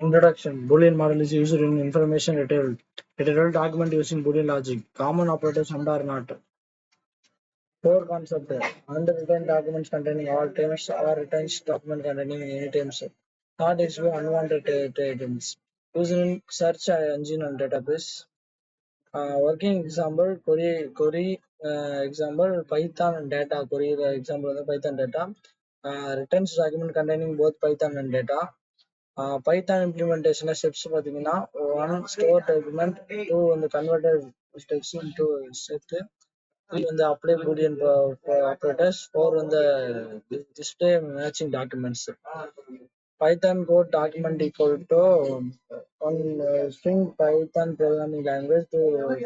Introduction. Boolean model is used in information retrieval. Retrieval document using Boolean logic. Common operators and are not. Core concept. Unwritten documents containing all terms or returns document containing any terms. Not issue unwanted items. Used in search engine and database. Working example query example Python and data query example Python data. Returns document containing both Python and data. Python implementation steps பார்த்தீங்கன்னா one store document, two வந்து converted text into set, three வந்து apply boolean operators, four வந்து display matching documents. Python code document equal to one string Python programming language to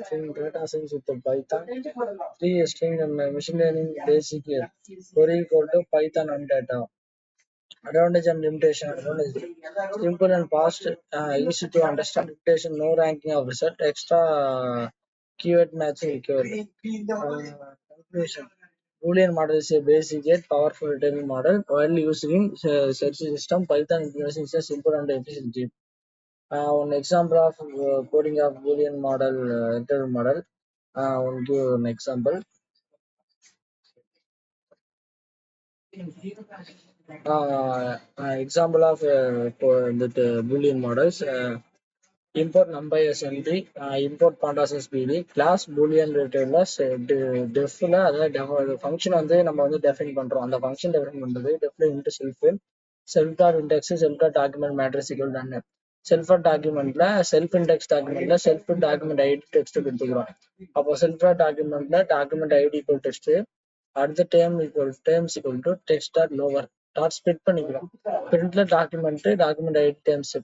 string data science with the Python, three string machine learning basic query equal to Python and data. Advantage and limitation. Advantage: simple and fast, easy to understand. Limitation: no ranking of result, extra keyword matching required. Conclusion: Boolean model is a basic yet powerful retrieval model. While used in search system, Python implementation is a simple and efficient. One example of coding of Boolean model, retrieval model. I will give an example. Example of that Boolean models. Import numpy assembly, import pandas spd, class boolean retrievers, defல அதாவது function வந்து நம்ம வந்து define பண்றோம். அந்த function define பண்றது defல into self dot index self dot document matrix equal done. Self டாக்குமெண்ட்ல self index டாக்குமெண்ட்ல செல்ஃப் டாக்குமெண்ட் ஐடி டெக்ஸ்ட் கொடுத்துக்கிறோம். அப்போ செல்ஃப் டாட் டாக்குமெண்ட்ல டாக்குமெண்ட் ஐடி ஈக்குவல் டெக்ஸ்ட், அடுத்த terms equal to text dot lower dot split பண்ணிக்கிறோம். பிரிண்ட்ல document id terms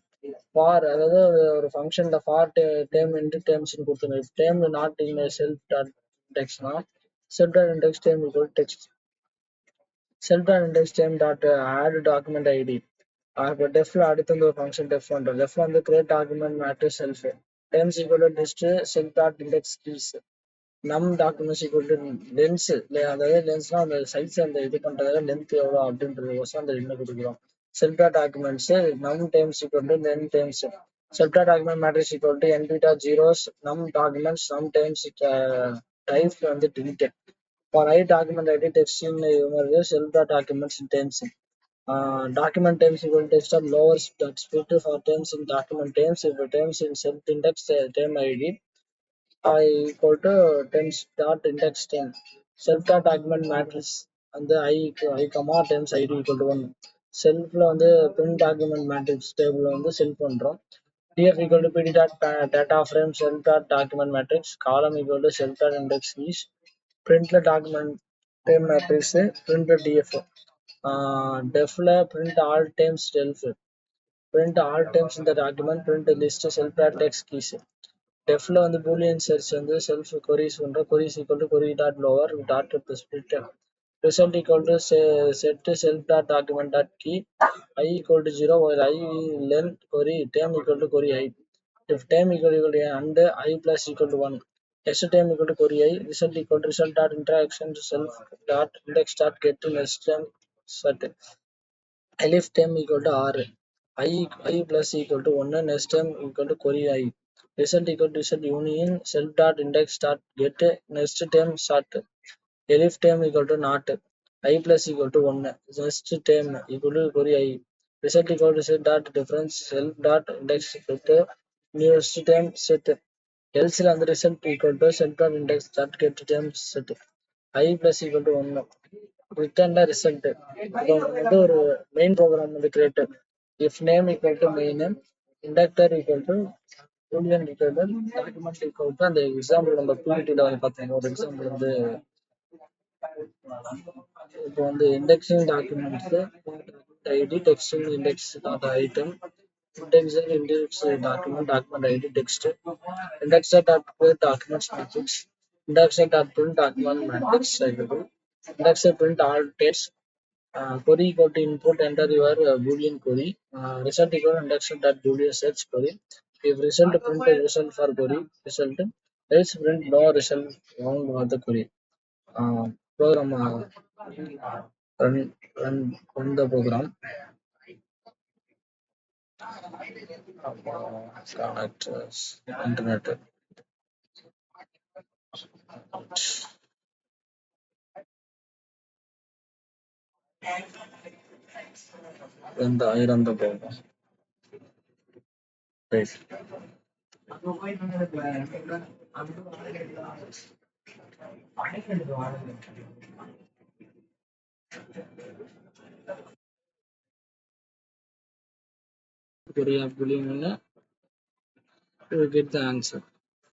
for, அதாவது ஒரு ஃபங்க்ஷன்ல ஃபார் டேர்ம் இன்டு டேர்ம்ஸ் கொடுத்துருங்க. Term not in self dot இண்டெக்ஸ்னா self dot index term equal text. Self dot index term dot add document ID. இப்போ டெஃப்ல அடுத்து வந்து ஒரு ஃபங்க்ஷன் டெஃப் பண்றோம். டெஃப்ல வந்து create document matrix self terms equal to list self dot index keys. நம் documents equal to lens, அதாவது லென்ஸ்னா அந்த சைஸ் அந்த இது பண்றதுல லென்த் எவ்வளோ அப்படின்றதுக்கோசம் அந்த என்ன கொடுக்குறோம். செல்ஃப் டாட் டாக்குமெண்ட்ஸ் நம் terms equal to len terms. Self document matrix equal to n beta zeros num documents num times type வந்து delete. For I document ID text in self documents in terms. Document terms equal to text of lower dot split for terms in document terms. If terms in self index term ID I equal to terms dot index term. Self dot document matrix and the I comma terms ID equal to 1. செல்ஃப்ல வந்து print document matrix table வந்து self பண்றோம். Df equal to pd dot data frame self dot document matrix, column equal to self dot index keys, print the document term matrix, print the df. Defல print all terms self, print all terms in the document, print the list self dot text keys. Defல வந்து boolean search வந்து self queries பண்றோம். queries equal to query dot lower dot split. Result equal to set self dot document dot key I equal to 0 while I length query term equal to query I. If term equal to and I plus equal to 1, next term equal to query I, result equal to result dot interaction to self dot index dot get to next term set. Elif term equal to R, I plus equal to 1, next term equal to query I. Result equal to result union self dot index dot get next term set. Elif term equal to not, I plus equal to 1, next term equal to query I. Result equal to set dot difference self dot index with newest term set. Else and the result equal to self dot index dot get term set. I plus equal to 1. Return the result. இப்போ வந்து ஒரு main program வந்து creator. If name equal to main name, inductor equal to boolean equal to document equal to அந்த example நம்ம பிபிடில வந்து பார்த்தீங்க. ஒரு எக்ஸாம்பிள் வந்து இப்போ வந்து indexing documents ID texting index dot item indexer index document id text, indexer dot create documents matrix, indexer dot print document matrix cycle, indexer print all text, query equal to input enter your boolean query, result equal to indexer dot boolean search query. If result print a result for query result, else print no result wrong for the query. Program run the program. connect internet. இந்த இறந்த போகும். Right. Korea Boolean, you will get the answer.